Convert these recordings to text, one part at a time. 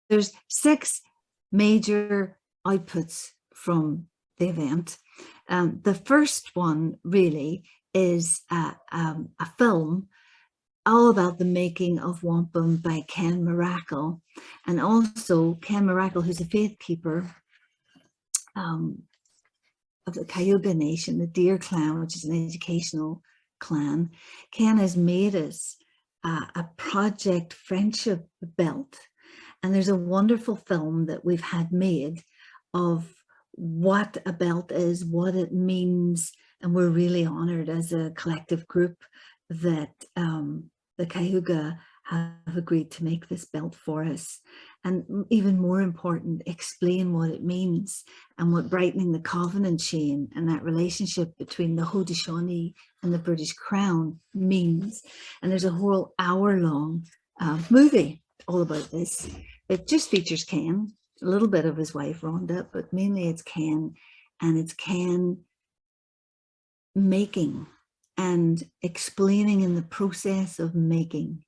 there's 6 major outputs from the event. The first one really is a film all about the making of wampum by Ken Miracle, and also Ken Miracle, who's a faith keeper of the Cayuga Nation, the Deer Clan, which is an educational clan. Ken has made us a project friendship belt, and there's a wonderful film that we've had made of what a belt is, what it means, and we're really honored as a collective group that the Cayuga have agreed to make this belt for us, and even more important, explain what it means and what brightening the covenant chain and that relationship between the Haudenosaunee and the British Crown means. And there's a whole hour-long movie all about this. It just features Ken, a little bit of his wife Rhonda, but mainly it's Ken, and it's Ken making and explaining in the process of making,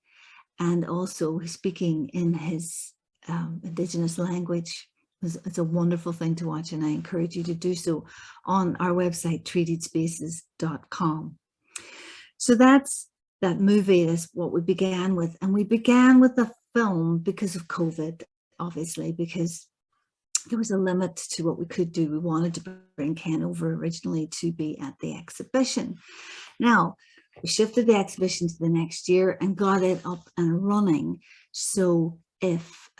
and also speaking in his Indigenous language. It's a wonderful thing to watch, and I encourage you to do so on our website, treatidspaces.com. So that's that movie. Is what we began with, and we began with the film because of COVID, obviously, because there was a limit to what we could do. We wanted to bring Ken over originally to be at the exhibition. Now, we shifted the exhibition to the next year and got it up and running. So if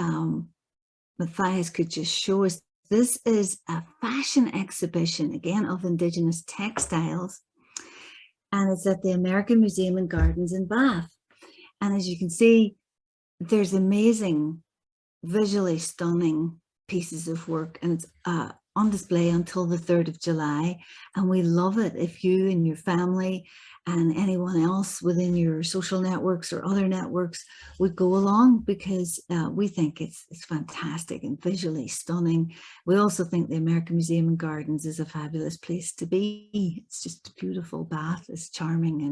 Matthias could just show us, this is a fashion exhibition, again, of Indigenous textiles. And it's at the American Museum and Gardens in Bath. And as you can see, there's amazing, visually stunning pieces of work, and it's on display until the 3rd of July. And we love it if you and your family and anyone else within your social networks or other networks would go along, because we think it's fantastic and visually stunning. We also think the American Museum and Gardens is a fabulous place to be. It's just beautiful. Bath is charming,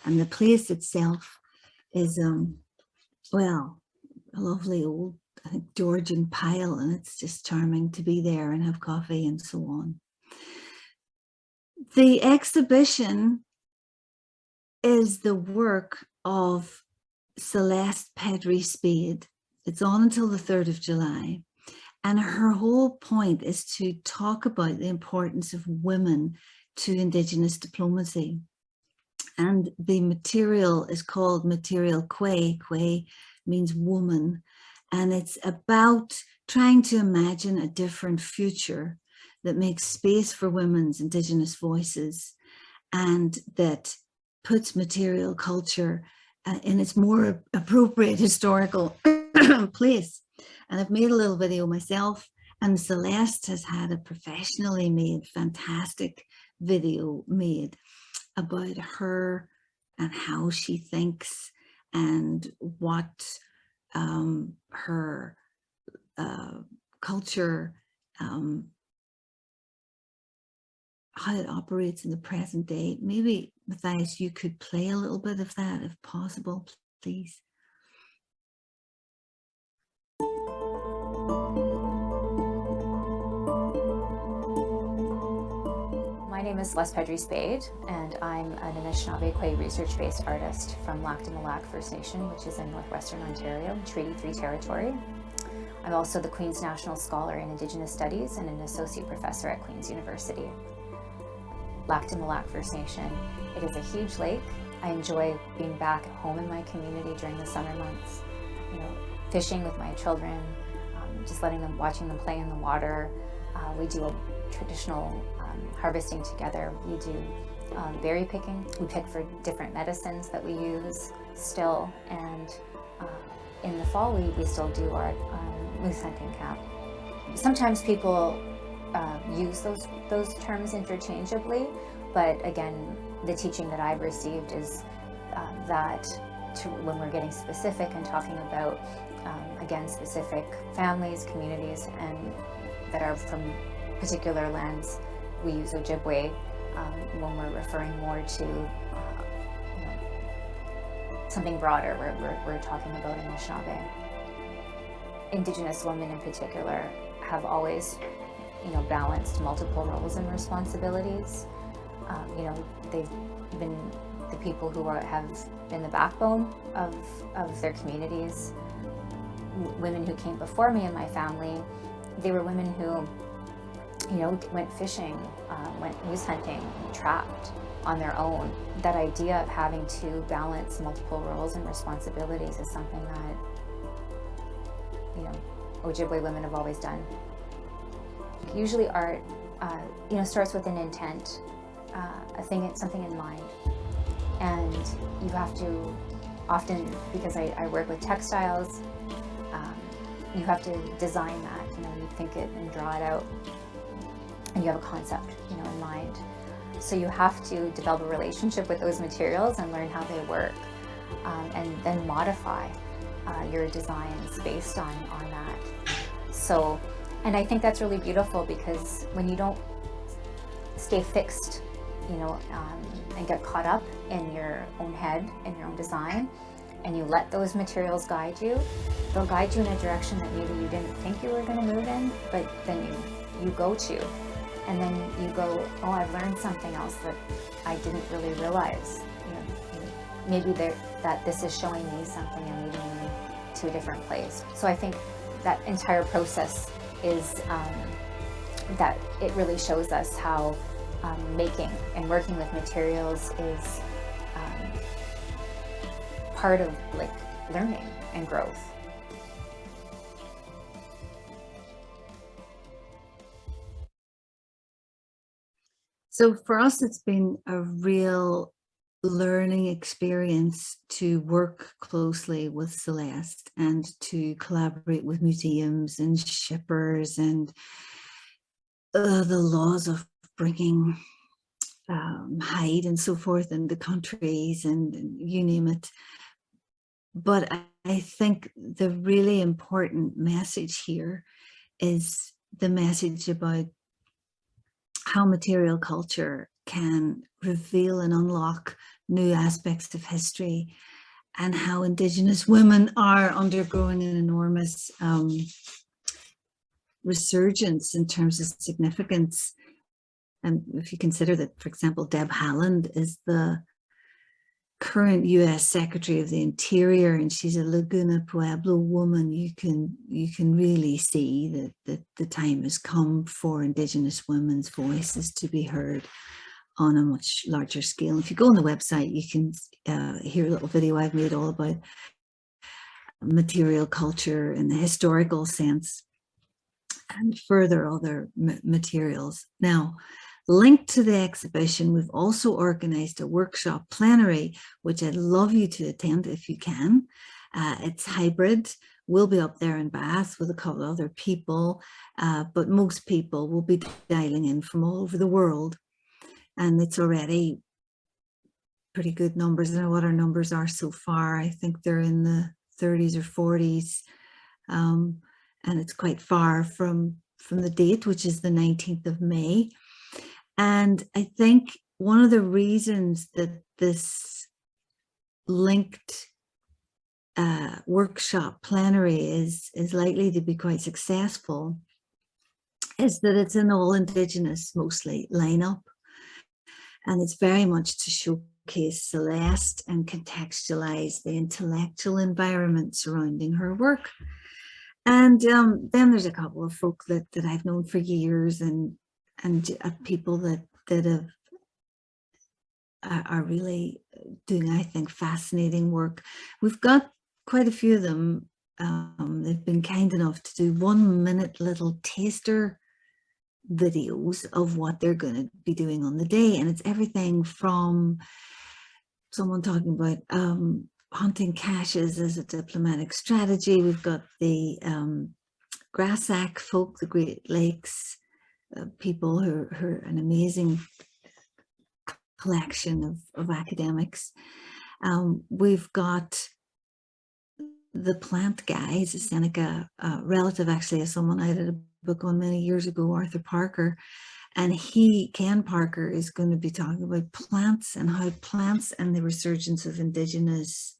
and the place itself is well, a lovely old, I think, Georgian pile, and it's just charming to be there and have coffee and so on. The exhibition is the work of Celeste Pedri Spade. It's on until the 3rd of July. And her whole point is to talk about the importance of women to Indigenous diplomacy. And the material is called Material Kwe. Kwe means woman. And it's about trying to imagine a different future that makes space for women's Indigenous voices, and that puts material culture in its more appropriate historical place. And I've made a little video myself, and Celeste has had a professionally made, fantastic video made about her and how she thinks and what her culture, how it operates in the present day. Maybe, Matthias, you could play a little bit of that if possible, please. My name is Celeste Pedri Spade, and I'm an Anishinaabe Kwe research-based artist from Lac des Mille Lacs First Nation, which is in northwestern Ontario, Treaty 3 territory. I'm also the Queen's National Scholar in Indigenous Studies and an associate professor at Queen's University. Lac des Mille Lacs First Nation, it is a huge lake. I enjoy being back at home in my community during the summer months, fishing with my children, just watching them play in the water. We do a traditional harvesting together. We do berry picking. We pick for different medicines that we use still, and in the fall we still do our moose hunting camp. Sometimes people use those terms interchangeably, but again, the teaching that I've received is that when we're getting specific and talking about again, specific families, communities, and that are from particular lands, we use Ojibwe when we're referring more to something broader. We're talking about Anishinaabe. Indigenous women in particular have always, balanced multiple roles and responsibilities. They've been the people who have been the backbone of their communities. Women who came before me in my family, they were women who, went fishing, went moose hunting, trapped on their own. That idea of having to balance multiple roles and responsibilities is something that, Ojibwe women have always done. Usually art, starts with an intent, something in mind. And you have to, often, because I work with textiles, you have to design that, you think it and draw it out, and you have a concept, in mind. So you have to develop a relationship with those materials and learn how they work, and then modify your designs based on that. So, and I think that's really beautiful, because when you don't stay fixed, and get caught up in your own head and your own design, and you let those materials guide you, they'll guide you in a direction that maybe you didn't think you were going to move in, but then you go to. And then you go, oh, I've learned something else that I didn't really realize. Maybe that this is showing me something and leading me to a different place. So I think that entire process is that it really shows us how making and working with materials is part of learning and growth. So for us, it's been a real learning experience to work closely with Celeste and to collaborate with museums and shippers and the laws of bringing hide and so forth in the countries and you name it. But I think the really important message here is the message about how material culture can reveal and unlock new aspects of history, and how Indigenous women are undergoing an enormous resurgence in terms of significance. And if you consider that, for example, Deb Haaland is the current US Secretary of the Interior, and she's a Laguna Pueblo woman, you can really see that the time has come for Indigenous women's voices to be heard on a much larger scale. If you go on the website, you can hear a little video I've made all about material culture in the historical sense, and further other materials. Now, linked to the exhibition, we've also organized a workshop plenary, which I'd love you to attend if you can. It's hybrid. We'll be up there in BAAS with a couple of other people, but most people will be dialing in from all over the world. And it's already pretty good numbers. I don't know what our numbers are so far. I think they're in the 30s or 40s. And it's quite far from the date, which is the 19th of May. And I think one of the reasons that this linked workshop plenary is likely to be quite successful is that it's an all Indigenous mostly lineup, and it's very much to showcase Celeste and contextualize the intellectual environment surrounding her work. And then there's a couple of folk that I've known for years, and people that are really doing, I think, fascinating work. We've got quite a few of them. They've been kind enough to do 1-minute little taster videos of what they're going to be doing on the day, and it's everything from someone talking about hunting caches as a diplomatic strategy. We've got the Grassack folk, the Great Lakes people who are an amazing collection of academics. We've got the plant guys, a Seneca relative actually of someone I did a book on many years ago, Arthur Parker, and Ken Parker is going to be talking about plants and how plants and the resurgence of Indigenous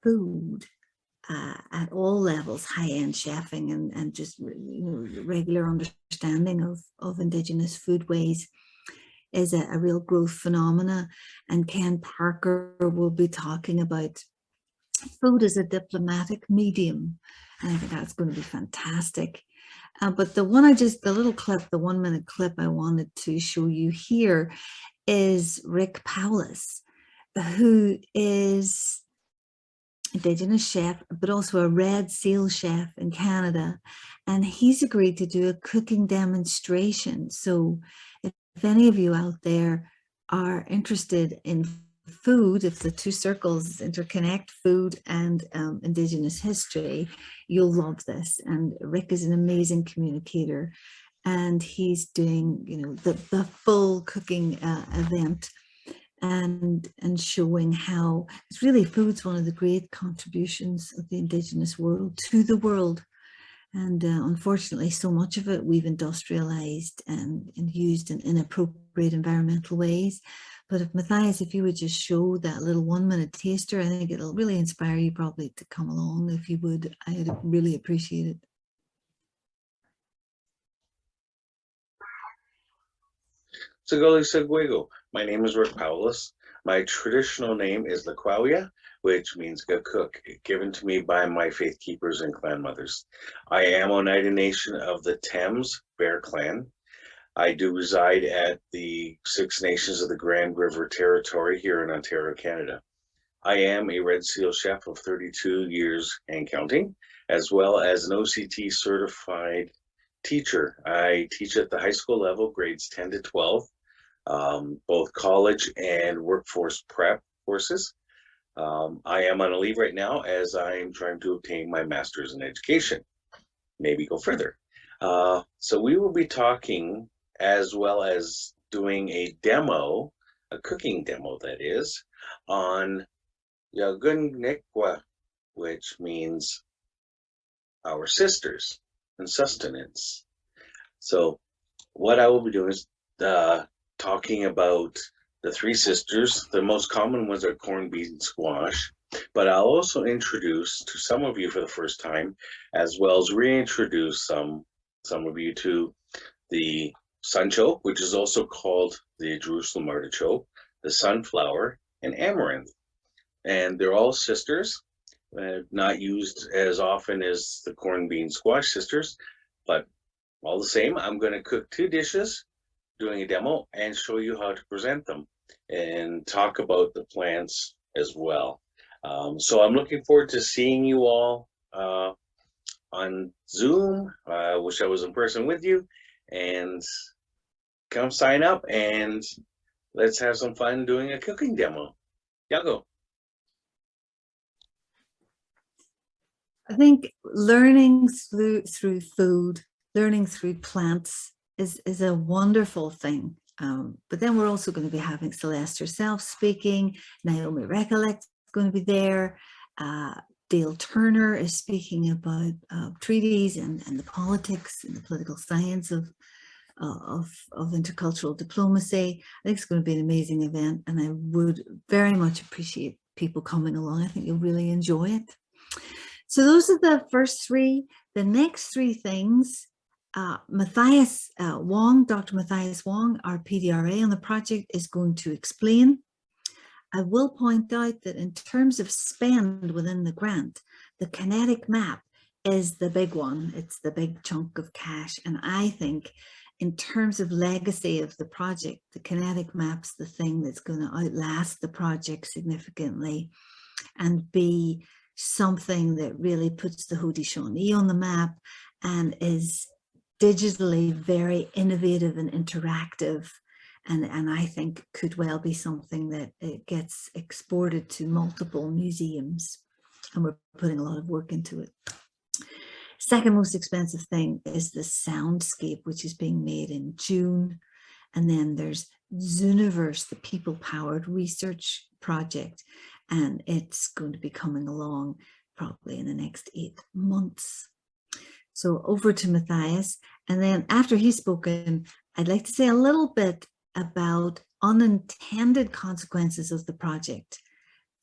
food at all levels, high-end chefing and just regular understanding of Indigenous foodways is a real growth phenomena. And Ken Parker will be talking about food as a diplomatic medium. And I think that's going to be fantastic. But the little clip, the 1 minute clip I wanted to show you here is Rick Powless, who is Indigenous chef, but also a red seal chef in Canada. And he's agreed to do a cooking demonstration. So if any of you out there are interested in food, if the two circles interconnect, food and Indigenous history, you'll love this. And Rick is an amazing communicator, and he's doing, the full cooking event and showing how it's really food's one of the great contributions of the Indigenous world to the world. And unfortunately, so much of it we've industrialized and used in inappropriate environmental ways. But if Matthias, if you would just show that little 1 minute taster, I think it'll really inspire you probably to come along. If you would, I'd really appreciate it. Sagoli Seguego. My name is Rick Powless. My traditional name is Laquawia, which means good cook, given to me by my faith keepers and clan mothers. I am Oneida Nation of the Thames Bear Clan. I do reside at the Six Nations of the Grand River Territory here in Ontario, Canada. I am a Red Seal chef of 32 years and counting, as well as an OCT certified teacher. I teach at the high school level, grades 10 to 12, both college and workforce prep courses. I am on a leave right now as I'm trying to obtain my master's in education, maybe go further. So we will be talking, as well as doing a demo, a cooking demo that is, on Yagunnikwa, which means our sisters and sustenance. So what I will be doing is talking about the three sisters. The most common ones are corned beef and squash, but I'll also introduce to some of you for the first time, as well as reintroduce some of you to the sunchoke, which is also called the Jerusalem artichoke, the sunflower, and amaranth. And they're all sisters, not used as often as the corned bean squash sisters, but all the same, I'm going to cook two dishes, doing a demo, and show you how to present them and talk about the plants as well. So I'm looking forward to seeing you all on Zoom. I wish I was in person with you, and come sign up and let's have some fun doing a cooking demo. Yago. I think learning through food, learning through plants is a wonderful thing. But then we're also going to be having Celeste herself speaking. Naomi Recollect is going to be there. Dale Turner is speaking about treaties and the politics and the political science of intercultural diplomacy. I think it's going to be an amazing event, and I would very much appreciate people coming along. I think you'll really enjoy it. So those are the first three. The next three things, Matthias Wong, Dr. Matthias Wong, our PDRA on the project, is going to explain. I will point out that in terms of spend within the grant, the Kinetic map is the big one. It's the big chunk of cash. And I think in terms of legacy of the project, the Kinetic map's the thing that's going to outlast the project significantly and be something that really puts the Haudenosaunee on the map and is digitally very innovative and interactive, and I think could well be something that it gets exported to multiple museums, and we're putting a lot of work into it. Second most expensive thing is the Soundscape, which is being made in June. And then there's Zooniverse, the people-powered research project, and it's going to be coming along probably in the next 8 months. So over to Matthias, and then after he's spoken, I'd like to say a little bit about unintended consequences of the project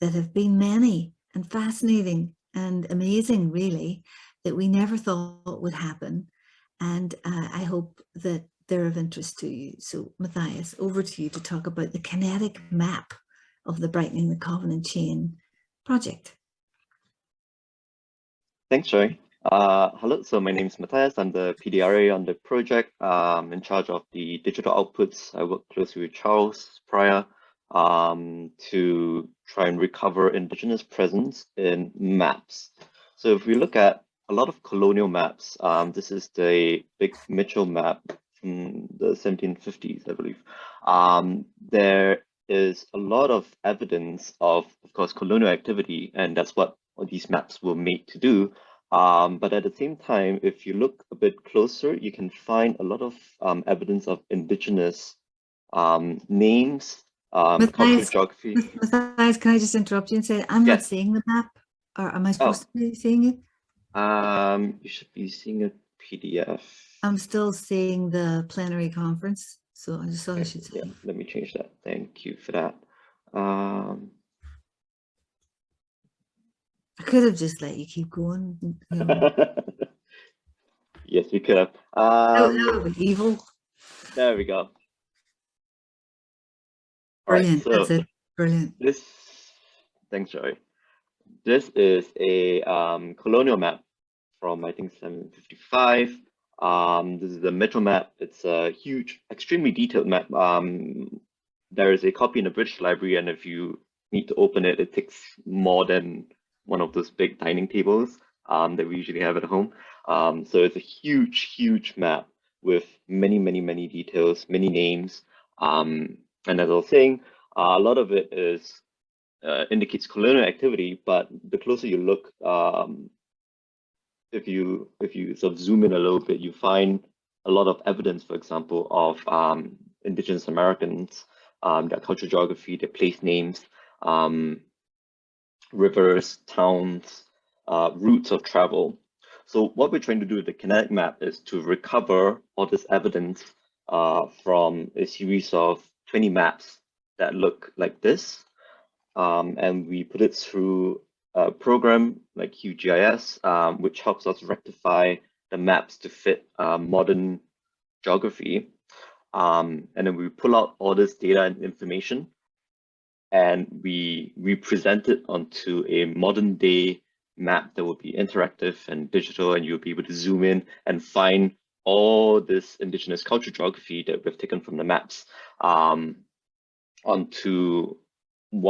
that have been many and fascinating and amazing, really, that we never thought would happen. And I hope that they're of interest to you. So Matthias, over to you to talk about the kinetic map of the Brightening the Covenant Chain project. Thanks, Joy. Hello, so my name is Matthias. I'm the PDRA on the project, in charge of the digital outputs. I work closely with Charles prior to try and recover Indigenous presence in maps. So if we look at a lot of colonial maps, this is the big Mitchell map from the 1750s, I believe. There is a lot of evidence of course, colonial activity, and that's what these maps were made to do. But at the same time, if you look a bit closer, you can find a lot of evidence of Indigenous names, cultural geography. Matthias, can I just interrupt you and say, I'm not seeing the map, or am I supposed to be seeing it? You should be seeing a PDF. I'm still seeing the plenary conference, so I just thought I should say. Yeah, let me change that. Thank you for that. I could have just let you keep going. You know. Yes, we could have. That would be evil. There we go. Brilliant. All right, so that's it. Brilliant. Thanks, Joy. This is a colonial map from, I think, 1755. This is the Mitchell map. It's a huge, extremely detailed map. There is a copy in the British Library, and if you need to open it, it takes more than one of those big dining tables that we usually have at home. So it's a huge, huge map with many, many, many details, many names. And as I was saying, a lot of it is indicates colonial activity, but the closer you look, if you sort of zoom in a little bit, you find a lot of evidence, for example, of Indigenous Americans, their cultural geography, their place names, rivers, towns, routes of travel. So what we're trying to do with the kinetic map is to recover all this evidence from a series of 20 maps that look like this. And we put it through a program like QGIS, which helps us rectify the maps to fit modern geography. And then we pull out all this data and information, and we present it onto a modern day map that will be interactive and digital, and you'll be able to zoom in and find all this Indigenous cultural geography that we've taken from the maps onto a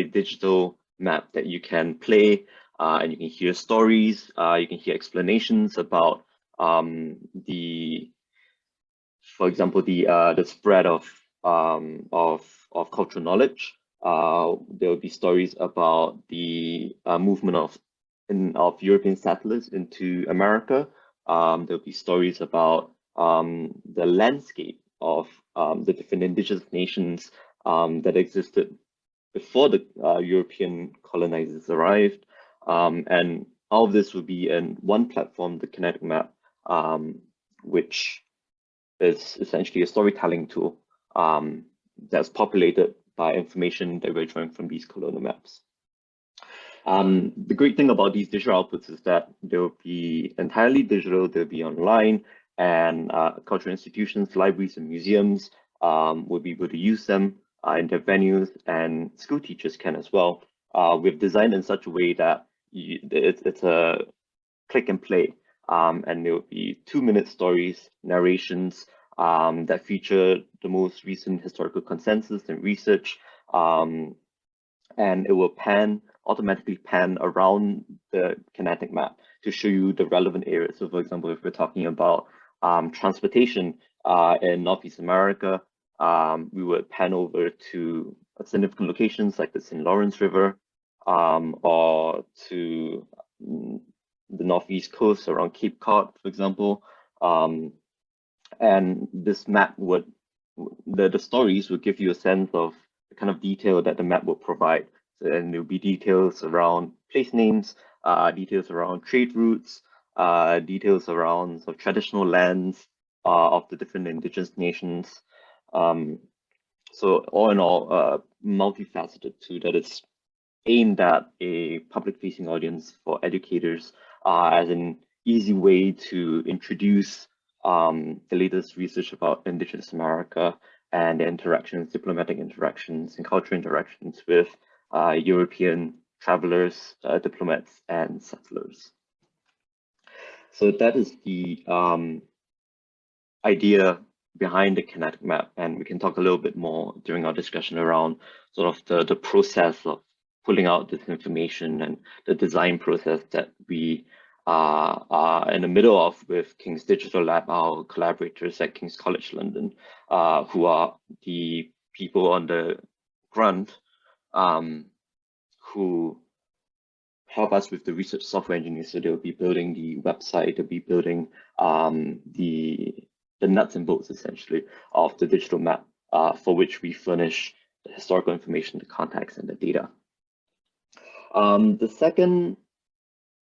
digital map that you can play, and you can hear stories, you can hear explanations about for example, the spread of cultural knowledge. There will be stories about the movement of European settlers into America. There will be stories about the landscape of the different indigenous nations that existed before the European colonizers arrived. And all of this will be in one platform, the Kinetic map, which is essentially a storytelling tool that's populated by information that we're drawing from these colonial maps. The great thing about these digital outputs is that they'll be entirely digital, they'll be online, and cultural institutions, libraries, and museums will be able to use them in their venues, and school teachers can as well. We've designed in such a way that it's a click and play, and there will be 2-minute stories, narrations that feature the most recent historical consensus and research, and it will automatically pan around the kinetic map to show you the relevant areas. So for example, if we're talking about transportation in Northeast America, we would pan over to significant locations like the St. Lawrence River, or to the Northeast coast around Cape Cod, for example. And this map the stories would give you a sense of the kind of detail that the map would provide. And there'll be details around place names, details around trade routes, details around sort of traditional lands of the different indigenous nations. So all in all, multifaceted too, that is aimed at a public-facing audience for educators as an easy way to introduce the latest research about Indigenous America and the interactions, diplomatic interactions and cultural interactions with European travelers, diplomats, and settlers. So that is the idea behind the Kinetic map, and we can talk a little bit more during our discussion around sort of the process of pulling out this information and the design process that we are in the middle of with King's Digital Lab, our collaborators at King's College London, who are the people on the ground who help us with the research software engineers. So they'll be building the website, they'll be building the nuts and bolts essentially of the digital map, for which we furnish the historical information, the context, and the data. The second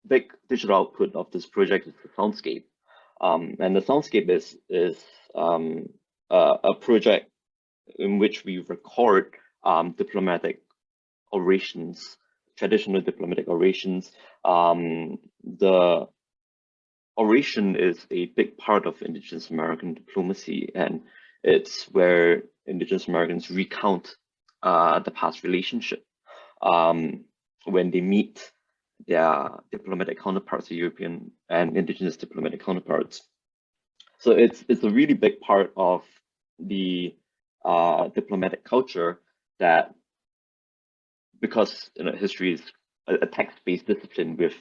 big digital output of this project is the Soundscape. And the Soundscape is a project in which we record diplomatic orations, traditional diplomatic orations. The oration is a big part of Indigenous American diplomacy, and it's where Indigenous Americans recount the past relationship when they meet their diplomatic counterparts, the European and Indigenous diplomatic counterparts. So it's a really big part of the diplomatic culture that, because history is a text-based discipline, we've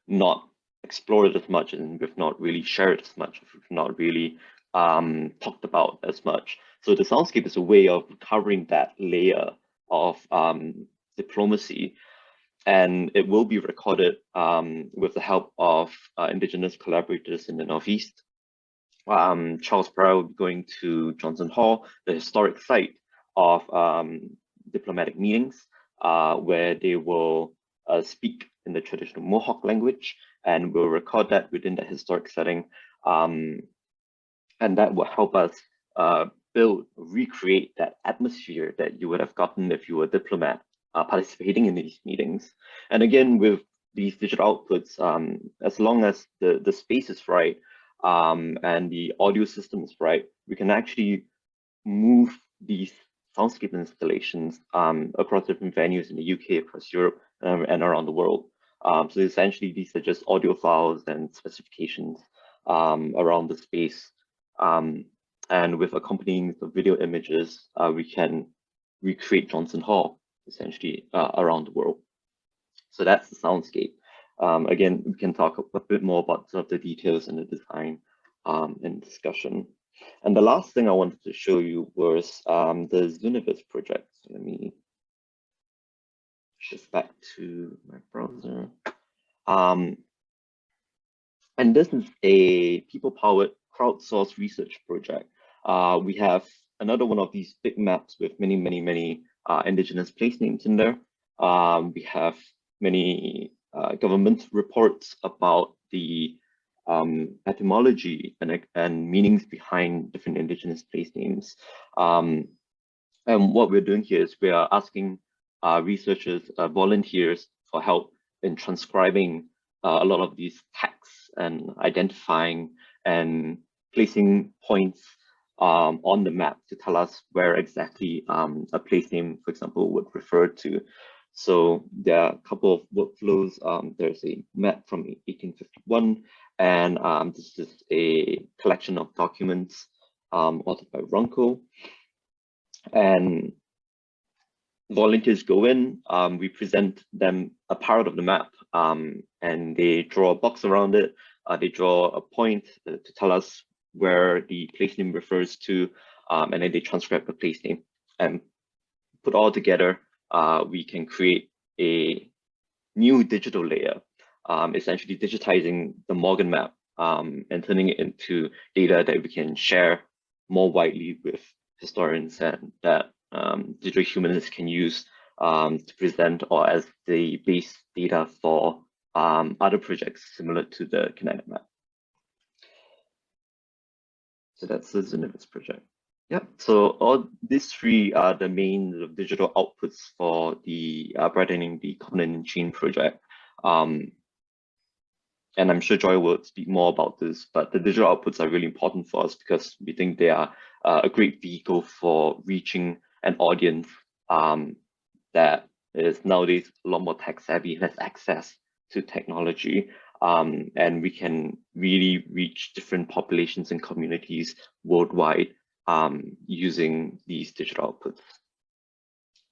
not explored as much and we've not really shared as much, we've not really talked about as much. So the Soundscape is a way of covering that layer of diplomacy, and it will be recorded with the help of Indigenous collaborators in the Northeast. Charles Perry will be going to Johnson Hall, the historic site of diplomatic meetings, where they will speak in the traditional Mohawk language, and we'll record that within the historic setting. And that will help us recreate that atmosphere that you would have gotten if you were a diplomat participating in these meetings. And again, with these digital outputs, as long as the space is right and the audio system is right, we can actually move these Soundscape installations across different venues in the UK, across Europe, and around the world. So essentially, these are just audio files and specifications around the space. And with accompanying the video images, we can recreate Johnson Hall, essentially, around the world. So that's the Soundscape. Again, we can talk a bit more about some of the details and the design and discussion. And the last thing I wanted to show you was the Zooniverse project. So let me shift back to my browser. And this is a people-powered crowdsourced research project. We have another one of these big maps with many, many, many Indigenous place names in there. We have many government reports about the etymology and meanings behind different Indigenous place names. And what we're doing here is we are asking researchers, volunteers for help in transcribing a lot of these texts and identifying and placing points on the map to tell us where exactly a place name, for example, would refer to. So there are a couple of workflows. There's a map from 1851, and this is a collection of documents authored by Runco. And volunteers go in, we present them a part of the map, and they draw a box around it. They draw a point to tell us where the place name refers to, and then they transcribe the place name. And put all together, we can create a new digital layer, essentially digitizing the Morgan map and turning it into data that we can share more widely with historians and that digital humanists can use to present or as the base data for other projects similar to the Kinetic map. So that's the Zooniverse project. Yeah, so all these three are the main digital outputs for the Brightening the Covenant and Chain project. And I'm sure Joy will speak more about this, but the digital outputs are really important for us because we think they are a great vehicle for reaching an audience that is nowadays a lot more tech savvy, has access to technology, and we can really reach different populations and communities worldwide using these digital outputs.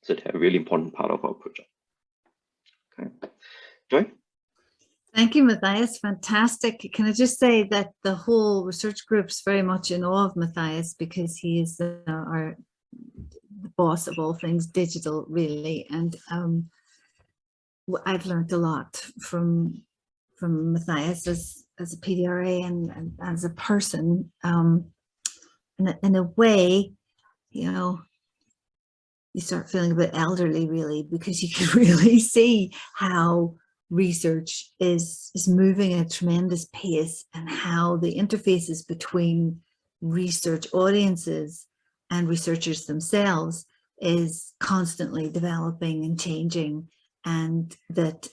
So they're a really important part of our project. Okay, Joy? Thank you, Matthias. Fantastic. Can I just say that the whole research group's very much in awe of Matthias because he is our boss of all things digital, really. And I've learned a lot from Matthias as a PDRA and as a person. In a way, you know, you start feeling a bit elderly, really, because you can really see how research is moving at a tremendous pace and how the interfaces between research audiences and researchers themselves is constantly developing and changing, and that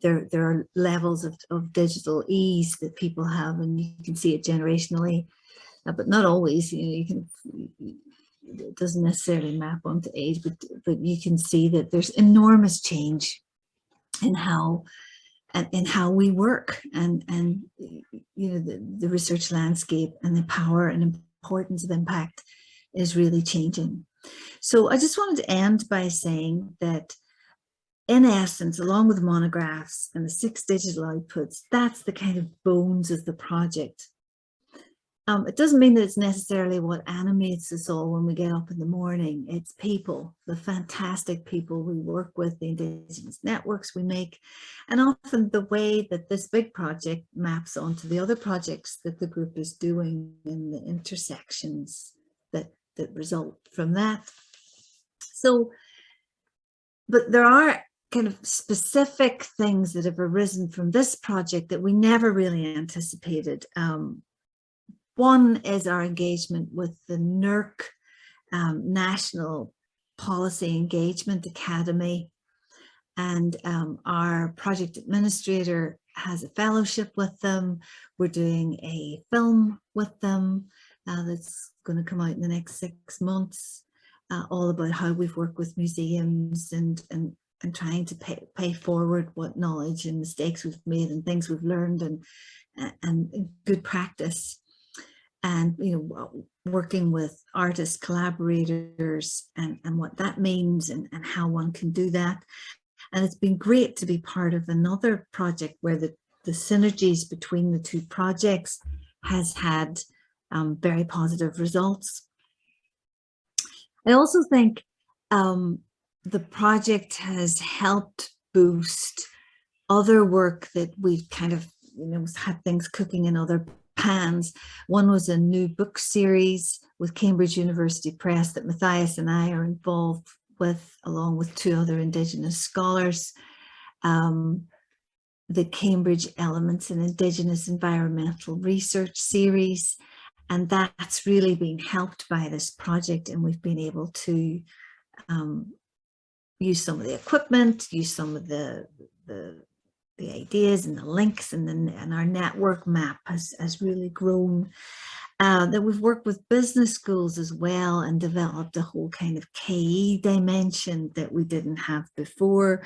there are levels of digital ease that people have, and you can see it generationally, but not always. You know, you can, it doesn't necessarily map onto age, but you can see that there's enormous change in how we work, and you know, the research landscape and the power and importance of impact is really changing. So I just wanted to end by saying that in essence, along with monographs and the 6 digital outputs, that's the kind of bones of the project. It doesn't mean that it's necessarily what animates us all when we get up in the morning. It's people, the fantastic people we work with, the Indigenous networks we make, and often the way that this big project maps onto the other projects that the group is doing and the intersections that result from that. So, but there are kind of specific things that have arisen from this project that we never really anticipated. One is our engagement with the NERC, National Policy Engagement Academy, and our project administrator has a fellowship with them. We're doing a film with them that's going to come out in the next 6 months, all about how we've worked with museums and trying to pay forward what knowledge and mistakes we've made and things we've learned and good practice. And, you know, working with artist collaborators and what that means and how one can do that. And it's been great to be part of another project where the synergies between the 2 projects has had very positive results. I also think the project has helped boost other work that we've kind of, you know, had things cooking in other pans. One was a new book series with Cambridge University Press that Matthias and I are involved with, along with 2 other Indigenous scholars. The Cambridge Elements in Indigenous Environmental Research series, and that's really been helped by this project, and we've been able to use some of the equipment, use some of the ideas and the links, and our network map has really grown. That we've worked with business schools as well and developed a whole kind of KE dimension that we didn't have before.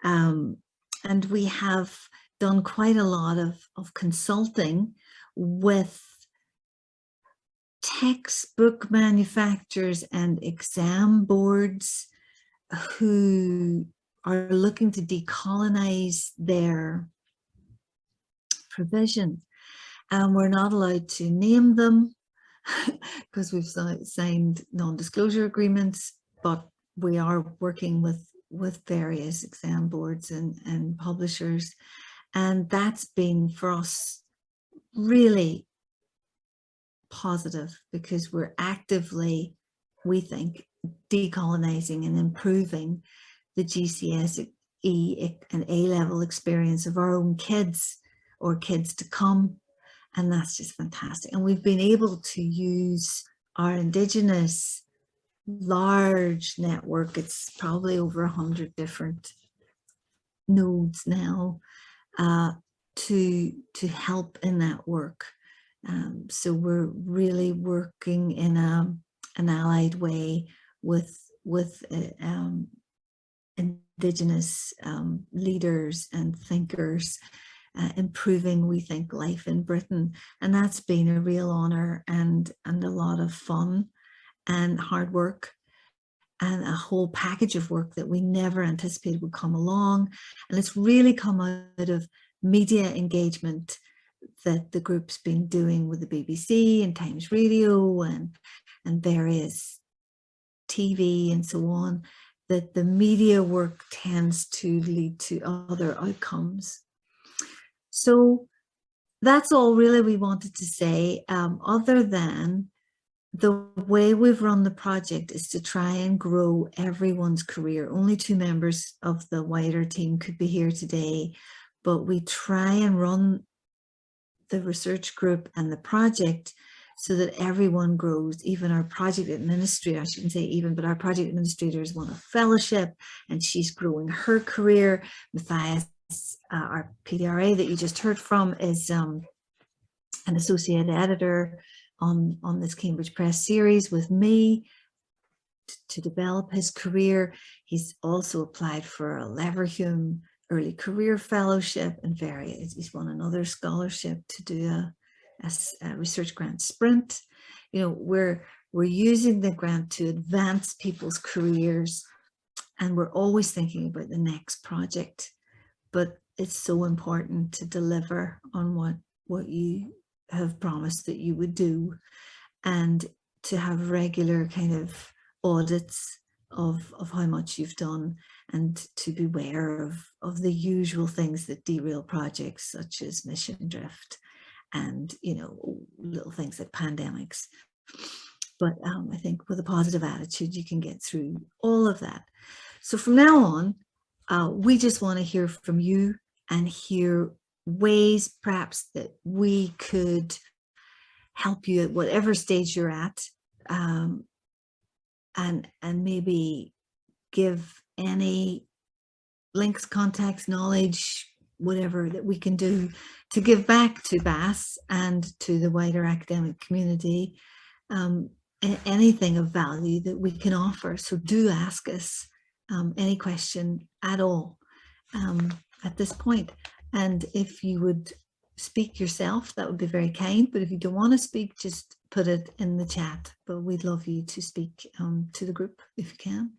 And we have done quite a lot of consulting with textbook manufacturers and exam boards who are looking to decolonize their provision. And we're not allowed to name them because we've signed non-disclosure agreements, but we are working with various exam boards and publishers. And that's been for us really positive because we're actively, we think, decolonizing and improving the GCSE and A-level experience of our own kids or kids to come. And that's just fantastic. And we've been able to use our Indigenous large network. It's probably over 100 different nodes now, to help in that work. So we're really working in an allied way with Indigenous leaders and thinkers, improving, we think, life in Britain. And that's been a real honor and a lot of fun and hard work, and a whole package of work that we never anticipated would come along. And it's really come out of media engagement that the group's been doing with the BBC and Times Radio and various TV and so on, that the media work tends to lead to other outcomes. So that's all really we wanted to say, other than the way we've run the project is to try and grow everyone's career. Only 2 members of the wider team could be here today, but we try and run the research group and the project so that everyone grows. Even our project administrator, I shouldn't say even, but our project administrator has won a fellowship and she's growing her career. Matthias, our PDRA that you just heard from, is an associate editor on this Cambridge Press series with me to develop his career. He's also applied for a Leverhulme Early Career Fellowship and he's won another scholarship to do a research grant sprint. You know, we're using the grant to advance people's careers, and we're always thinking about the next project. But it's so important to deliver on what you have promised that you would do, and to have regular kind of audits of how much you've done, and to be aware of the usual things that derail projects, such as mission drift and, you know, little things like pandemics. But I think with a positive attitude, you can get through all of that. So from now on, we just want to hear from you and hear ways perhaps that we could help you at whatever stage you're at, and maybe give any links, contacts, knowledge, whatever that we can do to give back to BAAS and to the wider academic community, anything of value that we can offer. So do ask us any question at all at this point. And if you would speak yourself, that would be very kind. But if you don't want to speak, just put it in the chat. But we'd love you to speak to the group if you can.